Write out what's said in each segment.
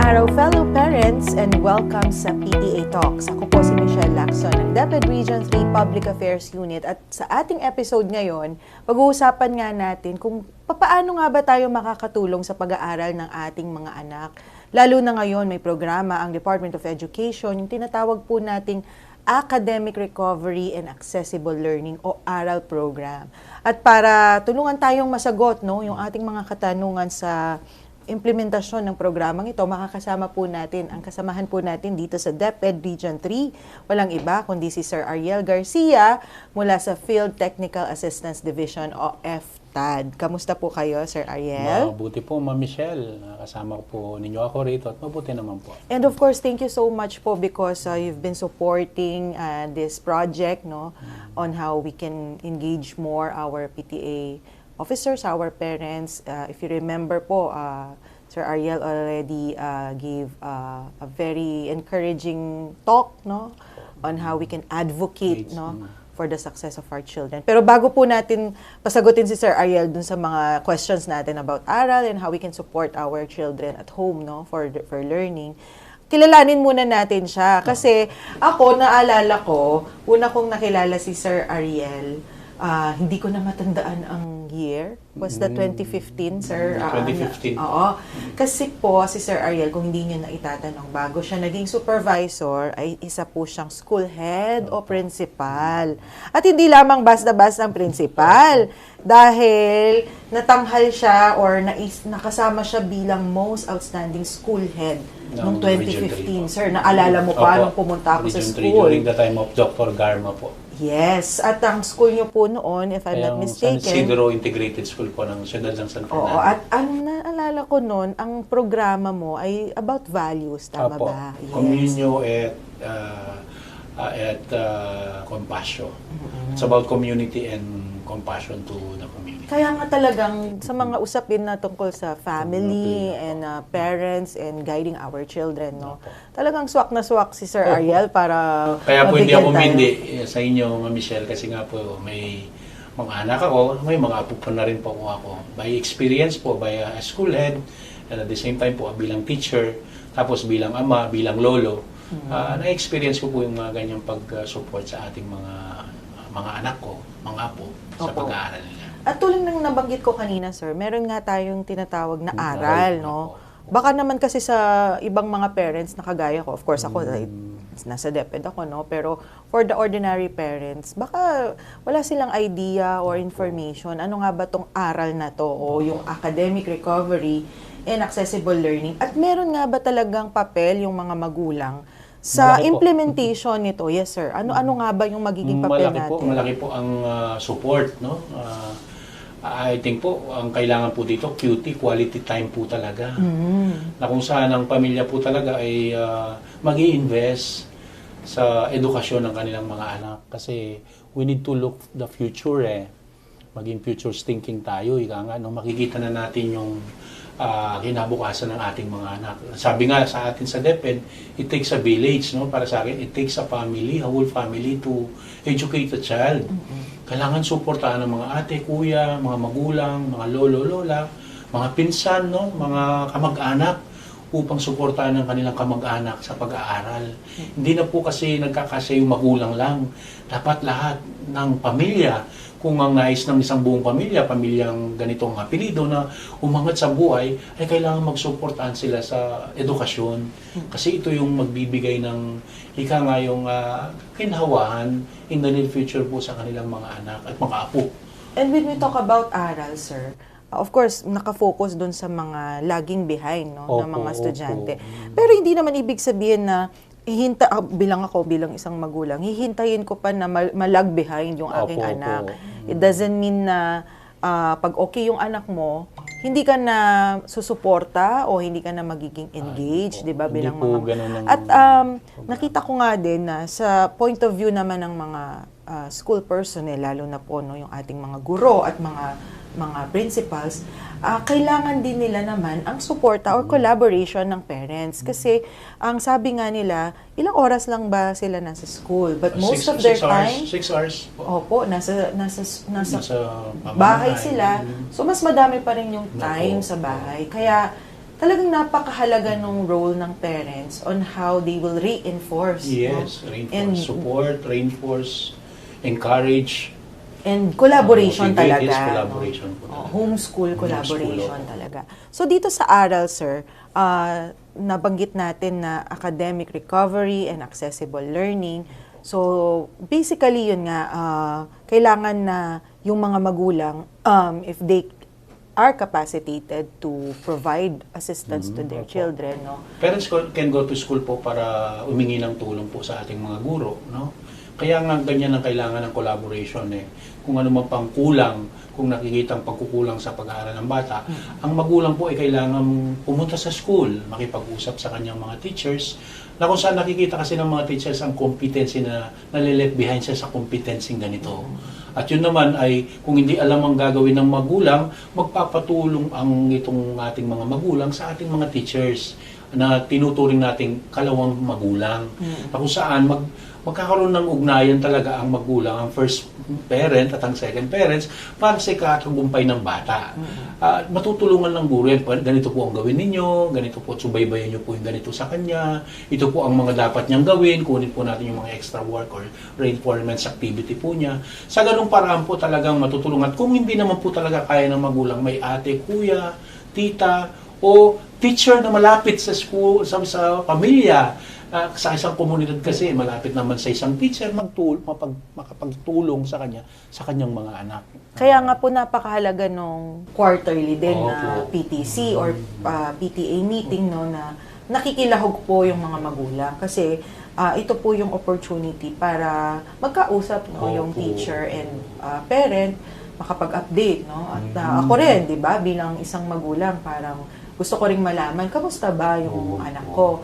araw, fellow parents, and welcome sa PTA Talks. Ako po si Michelle Lacson ng DepEd Region 3 Public Affairs Unit at sa ating episode ngayon, pag-uusapan nga natin kung paano nga ba tayo makakatulong sa pag-aaral ng ating mga anak. Lalo na ngayon, may programa ang Department of Education, yung tinatawag po nating Academic Recovery and Accessible Learning o ARAL program. At para tulungan tayong masagot yung ating mga katanungan sa implementasyon ng programang ito, makakasama po natin, ang kasamahan po natin dito sa DepEd Region 3. Walang iba kundi si Sir Ariel Garcia mula sa Field Technical Assistance Division o FTAD. Kamusta po kayo, Sir Ariel? Mabuti po, Ma'am Michelle. Kasama po ninyo ako rito at mabuti naman po. And of course, thank you so much po because you've been supporting this project on how we can engage more our PTA officers, our parents. If you remember po, Sir Ariel already gave a very encouraging talk on how we can advocate for the success of our children. Pero bago po natin pasagutin si Sir Ariel dun sa mga questions natin about ARAL and how we can support our children at home for learning, kilalanin muna natin siya. Kasi ako, naalala ko, una kong nakilala si Sir Ariel, hindi ko na matandaan ang year. Was that 2015, Sir? 2015. Oo. Kasi po, si Sir Ariel, kung hindi niyo na itatanong, bago siya naging supervisor, ay isa po siyang school head o principal. At hindi lamang basta-basta ang principal. Dahil natanghal siya or nakasama siya bilang most outstanding school head noong 2015. Sir, naalala mo pa nung pumunta ako sa school? During the time of Dr. Garma po. Yes. At ang school niyo po noon, if I'm not mistaken, San Isidro Integrated School po ng Siyudad ng San Fernando. Oo. At ang naalala ko noon, ang programa mo ay about values. Tama ba? Yes. Communio at compassion. It's about community and compassion to the community. Kaya nga talagang sa mga usapin na tungkol sa family and parents and guiding our children, talagang swak na swak si Sir Ariel para kaya po hindi ako tayo. hindi sa inyo, Ma'am Michelle, kasi nga po may mga anak ako, may mga apo po na rin po ako. By experience po, by a school head, and at the same time po bilang teacher, tapos bilang ama, bilang lolo, na-experience ko po yung mga ganyang pag-support sa ating mga anak ko, mga apo, sa pag-aaral nila. At tulad ng nabanggit ko kanina, sir, meron nga tayong tinatawag na ARAL, Baka naman kasi sa ibang mga parents na kagaya ko, of course ako, nasa DepEd ako, pero for the ordinary parents, baka wala silang idea or information, ano nga ba tong ARAL na to o yung Academic Recovery and Accessible Learning. At meron nga ba talagang papel yung mga magulang sa implementation nito? Yes, sir. Ano nga ba yung magiging papel natin? Malaki po ang support, I think po, ang kailangan po dito, quality time po talaga. Na kung saan ang pamilya po talaga ay mag-i-invest sa edukasyon ng kanilang mga anak. Kasi we need to look the future Maging future thinking tayo. Makikita na natin yung kinabukasan ng ating mga anak. Sabi nga sa atin sa DepEd, it takes a village, Para sa akin, it takes a family, a whole family to educate a child. Kailangan suportahan ng mga ate, kuya, mga magulang, mga lolo, lola, mga pinsan, mga kamag-anak upang suportahan ng kanilang kamag-anak sa pag-aaral. Hindi na po kasi nagkakasya yung magulang lang. Dapat lahat ng pamilya, kung ang nais ng isang buong pamilyang ganitong apelido na umangat sa buhay, ay kailangan magsuportahan sila sa edukasyon. Kasi ito yung magbibigay ng yung kinhawahan in the near future po sa kanilang mga anak at mga apo. And when we talk about ARAL, sir, of course, nakafocus doon sa mga lagging behind ng mga estudyante. Pero hindi naman ibig sabihin na bilang isang magulang, hihintayin ko pa na malag behind yung aking anak. It doesn't mean na pag okay yung anak mo, hindi ka na susuporta o hindi ka na magiging engaged, di ba, bilang mga... At nakita ko nga din na sa point of view naman ng mga school personnel, lalo na po yung ating mga guro at mga principals, kailangan din nila naman ang suporta or collaboration ng parents. Kasi ang sabi nga nila, ilang oras lang ba sila nasa school? But most of their time... 6 hours. Opo, nasa bahay sila. So mas madami pa rin yung time sa bahay. Kaya talagang napakahalaga ng role ng parents on how they will reinforce. Yes, no? reinforce support, reinforce, encourage. And collaboration motivate, talaga. yes, collaboration po talaga. Homeschool collaboration Homeschool, talaga. So dito sa aral, sir, nabanggit natin na academic recovery and accessible learning. So basically yun nga, kailangan na yung mga magulang, if they are capacitated to provide assistance to their children, no? Parents can go to school po para humingi ng tulong po sa ating mga guro, no? Kaya nga ganyan ang kailangan ng collaboration eh. Kung ano man pang kulang, kung nakikitang pagkukulang sa pag-aaral ng bata, ang magulang po ay kailangan pumunta sa school, makipag-usap sa kanyang mga teachers, na kung saan nakikita kasi ng mga teachers ang competency na nalilet behind siya sa competency ganito. At yun naman ay kung hindi alam ang gagawin ng magulang, magpapatulong ang itong ating mga magulang sa ating mga teachers na tinuturing nating kalawang magulang. Na kung saan magkakaroon ng ugnayan talaga ang magulang, ang first parent at ang second parents para sa ikatagumpay ng bata. Matutulungan ng guro yan, ganito po ang gawin ninyo, ganito po, subaybayan nyo po yung ganito sa kanya, ito po ang mga dapat niyang gawin, kunin po natin yung mga extra work or reinforcement activity po niya. Sa ganung paraan po talagang matutulungan. Kung hindi naman po talaga kaya ng magulang, may ate, kuya, tita, o teacher na malapit sa school, sa pamilya, sa isang komunidad kasi malapit naman sa isang teacher makapagtulong sa kanya sa kanyang mga anak. Kaya nga po napakahalaga nung quarterly din Opo. na PTC or PTA meeting, no, na nakikilahog po yung mga magulang kasi ito po yung opportunity para magkausap, no, yung Opo. teacher and parent, makapag-update, no. At ako rin, 'di ba, bilang isang magulang, parang gusto ko ring malaman kamusta ba yung anak ko.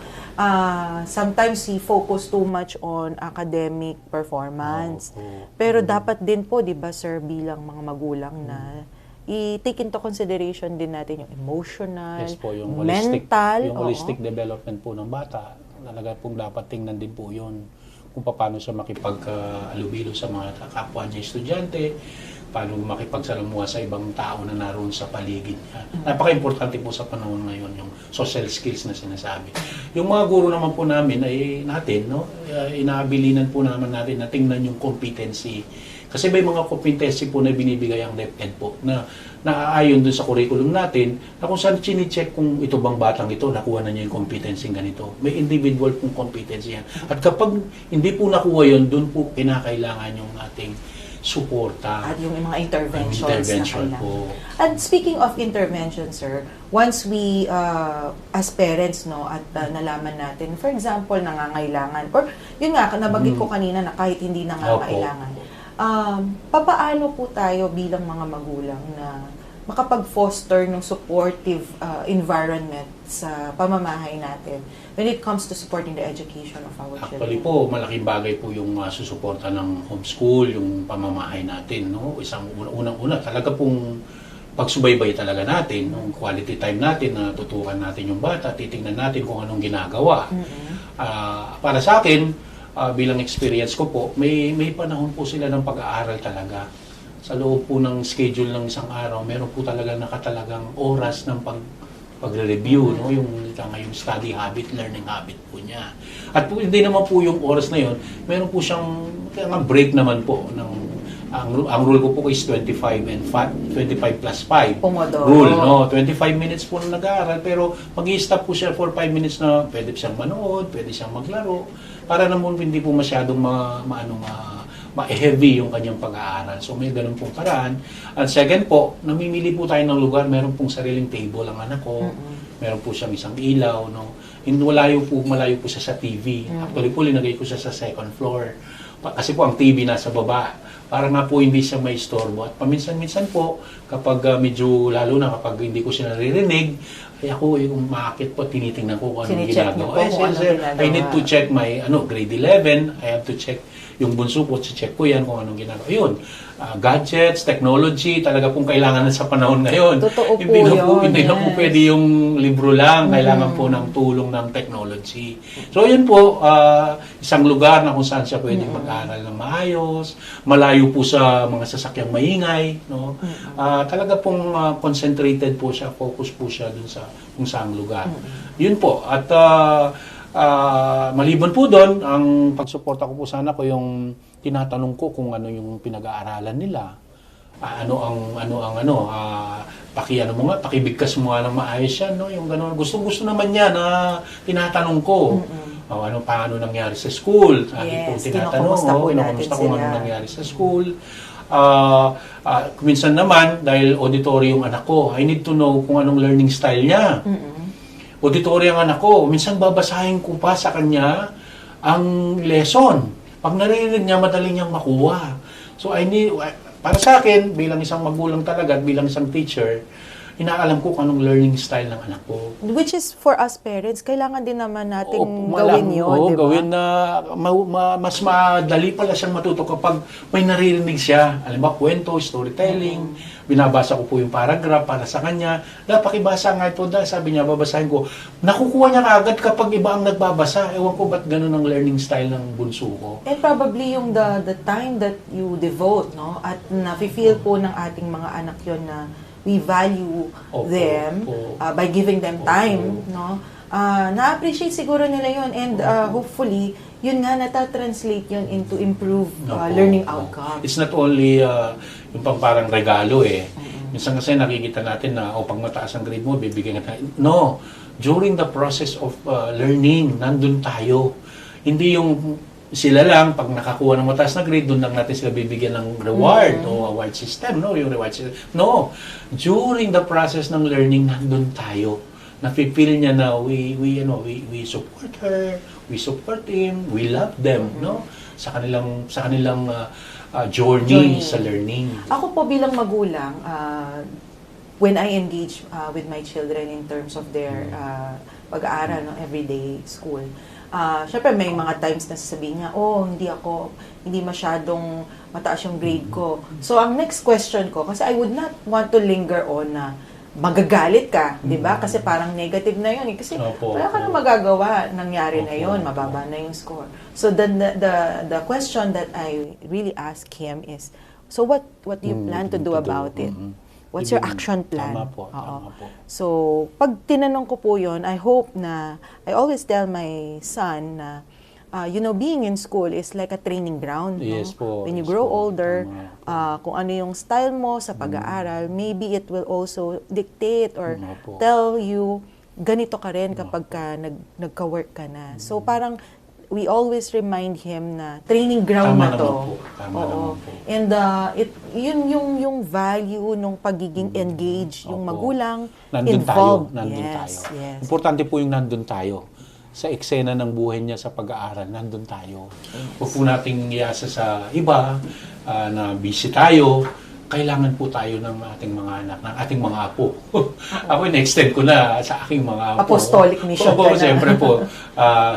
Sometimes we focus too much on academic performance. Pero dapat din po, 'di ba, sir, bilang mga magulang na i-take into consideration din natin yung emotional, Yes po, yung mental, holistic development po ng bata. Talaga pong dapat tingnan din po 'yon kung paano siya makipag-alubilo sa mga kapwa niya estudyante, paano makipagsalamuha sa ibang tao na naroon sa paligid niya. Napaka-importante po sa panahon ngayon yung social skills na sinasabi. Yung mga guro naman po namin ay natin, no? Inaabilinan po naman natin na tingnan yung competency. Kasi may mga competency po na binibigay ang DepEd po na naaayon dun sa curriculum natin na kung saan chine-check kung ito bang batang ito, nakuha na niya yung competency ganito. May individual pong competency yan. At kapag hindi po nakuha yun, dun po kinakailangan yung ating suporta. at yung mga interventions Intervention na po. kailangan. And speaking of intervention, sir, once we, as parents, no, at nalaman natin, for example, nangangailangan, or yun nga, nabanggit ko kanina na kahit hindi nangangailangan, papaano po tayo bilang mga magulang na makapag-foster ng supportive environment sa pamamahay natin when it comes to supporting the education of our Actually children? po, malaking bagay po yung susuporta ng homeschool, yung pamamahay natin, no? Isang unang-una, talaga pong pagsubaybay talaga natin, yung quality time natin, na tutukan natin yung bata, titingnan natin kung anong ginagawa. Para sa akin, bilang experience ko po, may panahon po sila ng pag-aaral talaga. Sa loob po ng schedule ng isang araw, meron po talaga nakatalagang oras ng pagre-review, no? Yung study habit, learning habit po niya. At po, hindi naman po yung oras na yun, meron po siyang break naman po. Ang rule ko po is 25 and 25 plus 5 Pomodoro. rule, no? 25 minutes po na nag-aaral, pero mag-i-stop po siya for 5 minutes na pwede siyang manood, pwede siyang maglaro, para naman hindi po masyadong ma-heavy yung kanyang pag-aaral. So may ganun pong paraan. At second po, namimili po tayo ng lugar, meron pong sariling table ang anak ko, meron po siyang isang ilaw, no? Malayo po siya sa TV. Actually po, linagay ko siya sa second floor. Kasi po ang TV nasa baba, para nga po hindi siya may istorbo. At paminsan-minsan po, kapag medyo, lalo na kapag hindi ko siya naririnig, ay ako yung umakit po, tinitingnan ko kung anong Sine-check ginagawa. niyo po kung anong ginagawa. I need to check my grade 11, I have to check Yung bunso po, check ko yan kung anong ginagawa. Yun, gadgets, technology, talaga pong kailangan na sa panahon ngayon. Totoo po Hindi na po yes. pwede yung libro lang, kailangan po ng tulong ng technology. So yun po, isang lugar na kung saan siya pwedeng mag-aral ng maayos, malayo po sa mga sasakyang maingay, no? Talaga pong concentrated po siya, focus po siya dun sa kung saang lugar. Yun po. At maliban po doon, ang pagsuporta ko po sana ko yung tinatanong ko kung ano yung pinag-aaralan nila. Pakiano mo nga, pakibigkas mo nga ng maayos yan, no? Yung gano'n. Gusto naman niya na tinatanong ko. Paano nangyari sa school? Aking po tinatanong. Kinakamusta kung ano nangyari sa school. Minsan naman, dahil auditory yung anak ko, I need to know kung anong learning style niya. Auditory ang anak ko, minsan babasahin ko pa sa kanya ang lesson. Pag narinig niya, madali niyang makuha. So para sa akin, bilang isang magulang talaga at bilang isang teacher, inaalam ko kung anong learning style ng anak ko. Which is for us parents, kailangan din naman nating gawin yun, di ba? Gawin na mas madali pala siyang matuto kapag may naririnig siya. Alam ba, kwento, storytelling, binabasa ko po yung paragraph para sa kanya. Pakibasa nga ito, sabi niya, babasahin ko. Nakukuha niya agad kapag iba ang nagbabasa. Ewan ko ba't ganun ang learning style ng bunso ko. And probably yung the time that you devote, no? At nafe-feel po ng ating mga anak yon na we value them by giving them time, no? Na-appreciate siguro nila yun and hopefully yun nga natatranslate yun into improved learning outcomes. It's not only yung parang regalo Minsan kasi nakikita natin na pag mataas ang grade mo, bibigyan ka tayo. No, during the process of learning, nandun tayo. Hindi yung sila lang, pag nakakuha ng mataas na grade, doon lang natin sila bibigyan ng reward o award system, no? Yung reward system. No. During the process ng learning, nandun tayo. Nafe-feel niya na we support her, we support him, we love them, no? Sa kanilang journey sa learning. Ako po bilang magulang, when I engage with my children in terms of their pag-aaral, no, everyday school, syempre may mga times na sasabihin niya, hindi masyadong mataas yung grade ko. So, ang next question ko, kasi I would not want to linger on na magagalit ka, di ba? Kasi parang negative na yun. Kasi wala ka na magagawa, nangyari na yun, mababa na yung score. So, the question that I really ask him is, so what do you plan to do about it? What's your action plan? Tama po. So, pag tinanong ko po yun, I hope na, I always tell my son na, being in school is like a training ground. Yes po. When you grow older, kung ano yung style mo sa pag-aaral, maybe it will also dictate or tell you, ganito ka rin kapag nagka-work ka na. So, parang, we always remind him na training ground na to. Tama naman po. And yun yung value nung pagiging engaged, yung magulang involved. Nandun tayo. Yes. Importante po yung nandun tayo. Sa eksena ng buhay niya sa pag-aaral, nandun tayo. Huwag po nating iasa sa iba na busy tayo. Kailangan po tayo ng ating mga anak, ng ating mga apo. Ako, in-extend ko na sa aking mga apo. Apostolic mission. Siyempre po.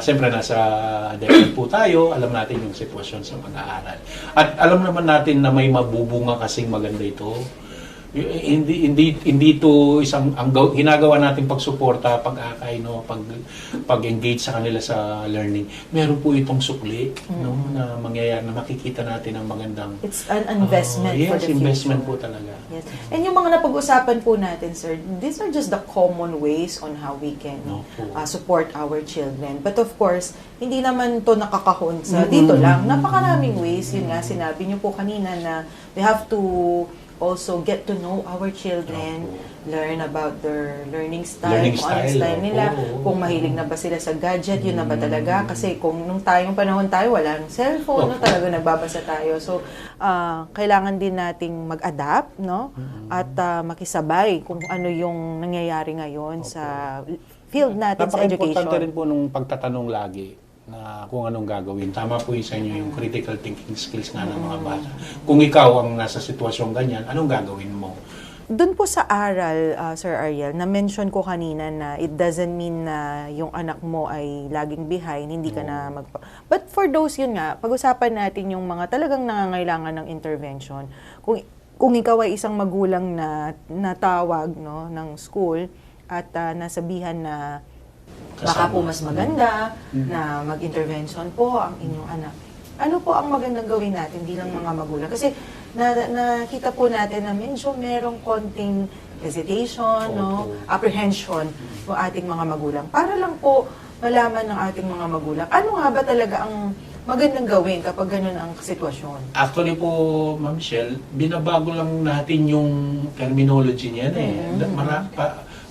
Siyempre, nasa DepEd po tayo. Alam natin yung sitwasyon sa pag-aaral. At alam naman natin na may mabubunga kasing maganda ito. Hindi to isang ginagawa nating pagsuporta, pag-akay, no, pag-engage sa kanila sa learning. Meron po itong sukli, no, na mangyayari na makikita natin ang magandang It's an investment for the future. Investment po talaga. Yes. And yung mga napag-usapan po natin, sir, these are just the common ways on how we can support our children. But of course, hindi naman to nakakahon sa dito lang. Napakaraming ways. Yun nga, sinabi niyo po kanina na we have to also get to know our children, learn about their learning style, kung anong style nila, kung mahilig na ba sila sa gadget, yun na ba talaga? Kasi kung nung panahon tayo, walang cellphone, no, talaga nagbabasa tayo. So, kailangan din nating mag-adapt, no? At makisabay kung ano yung nangyayari ngayon sa field natin sa education. Napaka-importante rin po nung pagtatanong lagi na kung anong gagawin. Tama po yung sa inyo yung critical thinking skills nga ng mga bata. Kung ikaw ang nasa sitwasyong ganyan, anong gagawin mo? Doon po sa aral, Sir Ariel, na-mention ko kanina na it doesn't mean na yung anak mo ay laging behind, hindi ka na But for those, yun nga, pag-usapan natin yung mga talagang nangangailangan ng intervention. Kung ikaw ay isang magulang na natawag, no, ng school at nasabihan na baka po mas maganda na mag-intervention po ang inyong anak. Ano po ang magandang gawin natin bilang mga magulang? Kasi nakita po natin na medyo merong konting hesitation, no, apprehension ng ating mga magulang. Para lang po malaman ng ating mga magulang, ano nga ba talaga ang magandang gawin kapag ganun ang sitwasyon? Actually po, Ma'am Michelle, binabago lang natin yung terminology niyan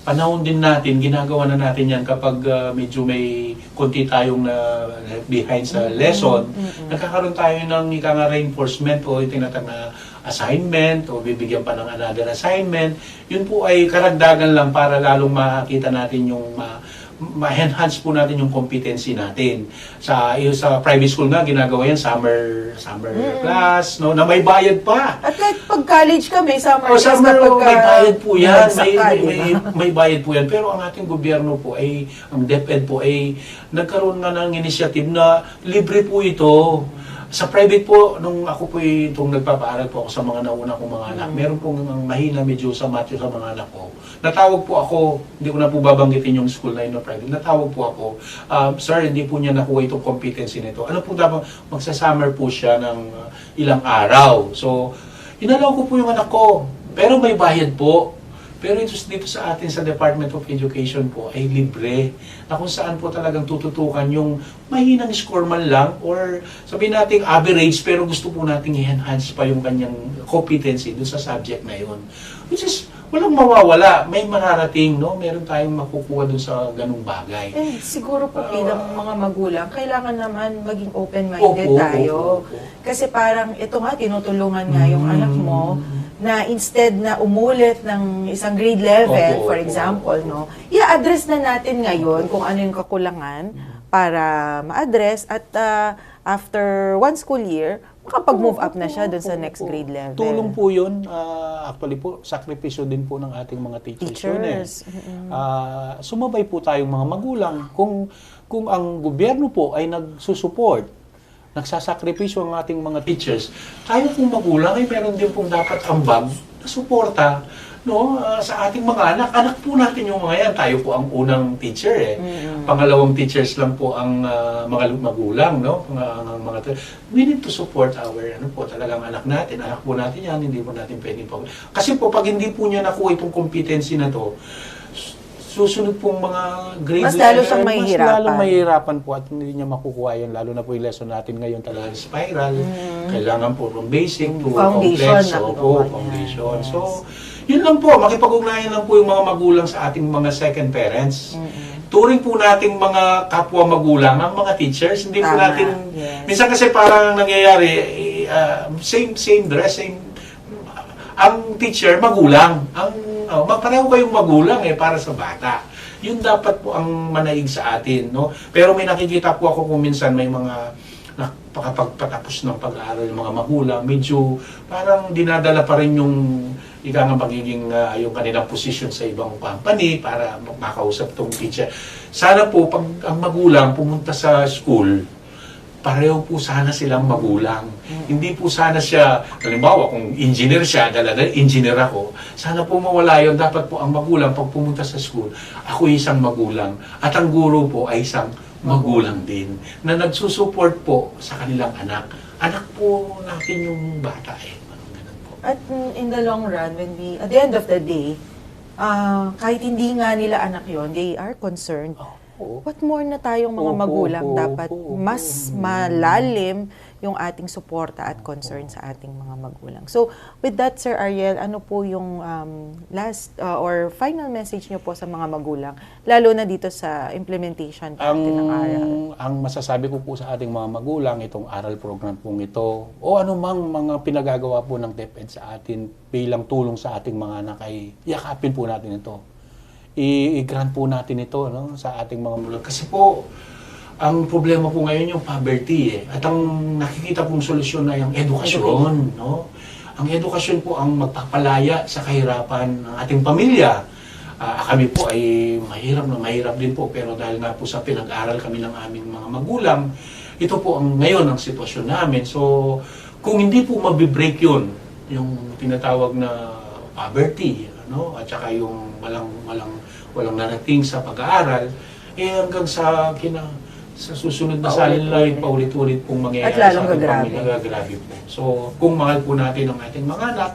panahon din natin, ginagawa na natin yan kapag medyo may konti tayong behind sa lesson. Nagkakaroon tayo ng reinforcement o itinatag na assignment o bibigyan pa ng another assignment. Yun po ay karagdagan lang para lalong makita natin yung ma-enhance po natin yung competency natin. Sa private school nga, ginagawa yan, summer class, no, na may bayad pa. At kahit pag college ka, may summer class summer, may bayad po yan. May bayad po yan. Pero ang ating gobyerno po ay, ang DepEd po ay, nagkaroon nga ng initiative na libre po ito. Sa private po, nung ako po itong nagpapaaral po ako sa mga nauna kong mga anak, meron pong mahina medyo sa math sa mga anak ko. Natawag po ako, hindi ko na po babanggitin yung school na yun na private, natawag po ako, sir, hindi po niya nakuha itong competency nito. Ano po dapat, magsasummer po siya ng ilang araw. So, inalaw ko po yung anak ko, pero may bayad po. Pero dito sa atin sa Department of Education po ay libre na kung saan po talagang tututukan yung mahinang score man lang or sabihin natin average pero gusto po nating i-enhance pa yung kanyang competency dun sa subject na yun. Which is, walang mawawala. May mararating, no? Meron tayong makukuha dun sa ganung bagay. Siguro po bilang mga magulang, kailangan naman maging open-minded tayo. Kasi parang ito nga, tinutulungan nga yung anak mo na instead na umulit ng isang grade level, for example, no, i-address na natin ngayon kung ano yung kakulangan para ma-address at after one school year, makapag-move up na siya dun sa next grade level. Tulong po yun. Actually po, sakripisyo din po ng ating mga teachers. Sumabay po tayong mga magulang. Kung ang gobyerno po ay nagsusupport, nagsasakripisyo ang ating mga teachers, tayo pong magulang ay meron din pong dapat ambag na suporta, no, sa ating mga anak. Anak po natin yung mga yan. Tayo po ang unang teacher Pangalawang teachers lang po ang mga magulang, no? We need to support our talagang anak natin. Anak po natin yan, hindi po natin pwedeng po. Kasi po pag hindi po niya nakuha itong competency na to, susunod pong mga grade mas lalo siyang mahihirapan. Mas lalo mahihirapan po at hindi niya makukuha yan. Lalo na po yung lesson natin ngayon talaga spiral. Kailangan po from basic to complex. Foundation. Yes. So, yun lang po. Makipag-ugnayan lang po yung mga magulang sa ating mga second parents. Turing po nating mga kapwa magulang, ang mga teachers. Hindi po natin... Minsan kasi parang nangyayari, same dress, ang teacher, magulang. Pareho kayong magulang para sa bata. Yun dapat po ang manaig sa atin, no? Pero may nakikita po ako kung minsan may mga nakapagpatapos ng pag-aaral ng mga magulang, medyo parang dinadala pa rin yung magiging yung kanilang position sa ibang company para makausap tong teacher. Sana po pag ang magulang pumunta sa school, pareho po sana silang magulang. Hindi po sana siya, halimbawa kung engineer siya, engineer ako, sana po mawala yun. Dapat po ang magulang, pag pumunta sa school, ako isang magulang. At ang guro po ay isang magulang din, na nagsusupport po sa kanilang anak. Anak po natin yung bata ganun po. At in the long run, at the end of the day, kahit hindi nga nila anak yon, they are concerned. What more na tayong mga magulang dapat mas malalim yung ating suporta at concern sa ating mga magulang. So, with that, Sir Ariel, ano po yung last or final message niyo po sa mga magulang, lalo na dito sa implementation natin ng aral? Ang masasabi ko po sa ating mga magulang, itong aral program pong ito, o anumang mga pinagagawa po ng DepEd sa atin bilang tulong sa ating mga anak, ay yakapin po natin ito. I-grant po natin ito, no, sa ating mga magulang. Kasi po, ang problema po ngayon yung poverty At ang nakikita pong solusyon na yung edukasyon, no? Ang edukasyon po ang magpapalaya sa kahirapan ng ating pamilya. Kami po ay mahirap din po, pero dahil nga po sa pinag-aral kami ng aming mga magulang, ito po ang ngayon ang sitwasyon namin. So, kung hindi po mabibreak yun, yung tinatawag na poverty, at saka yung walang narating sa pag-aaral, hanggang sa susunod na salin paulit-ulit pong mangyayari At lalong sa ating gagrabe. pamilya, gagrabe po. So, kung mahal po natin ang ating mga anak,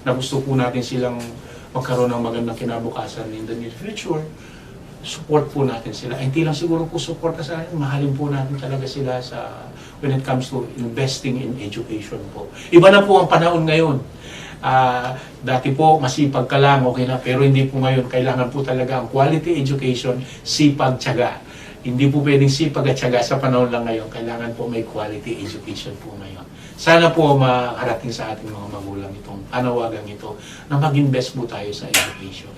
na gusto po natin silang magkaroon ng magandang kinabukasan in the near future, support po natin sila. Hindi lang siguro po support sa akin, mahalin po natin talaga sila when it comes to investing in education po. Iba na po ang panahon ngayon. Dati po, masipag ka lang, okay na, pero hindi po ngayon. Kailangan po talaga ang quality education, sipag, tiyaga. Hindi po pwedeng sipag at tiyaga sa panahon lang ngayon. Kailangan po may quality education po ngayon. Sana po makarating sa ating mga magulang itong panawagan ito na mag-invest po tayo sa education.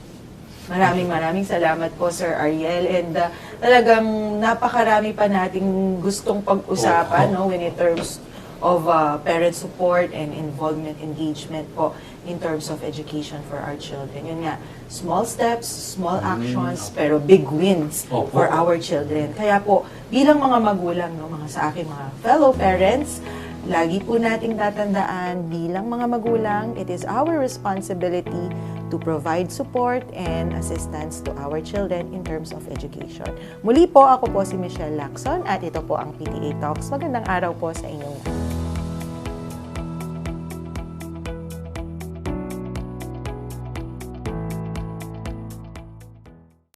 Maraming salamat po, Sir Ariel. And talagang napakarami pa nating gustong pag-usapan when in terms of parent support and involvement, engagement po in terms of education for our children. Yun nga, small steps, small actions, pero big wins for our children. Kaya po, bilang mga magulang, mga sa akin, mga fellow parents, lagi po nating tatandaan, bilang mga magulang, it is our responsibility to provide support and assistance to our children in terms of education. Muli po, ako po si Michelle Lacson at ito po ang PTA Talks. Magandang araw po sa inyong lahat.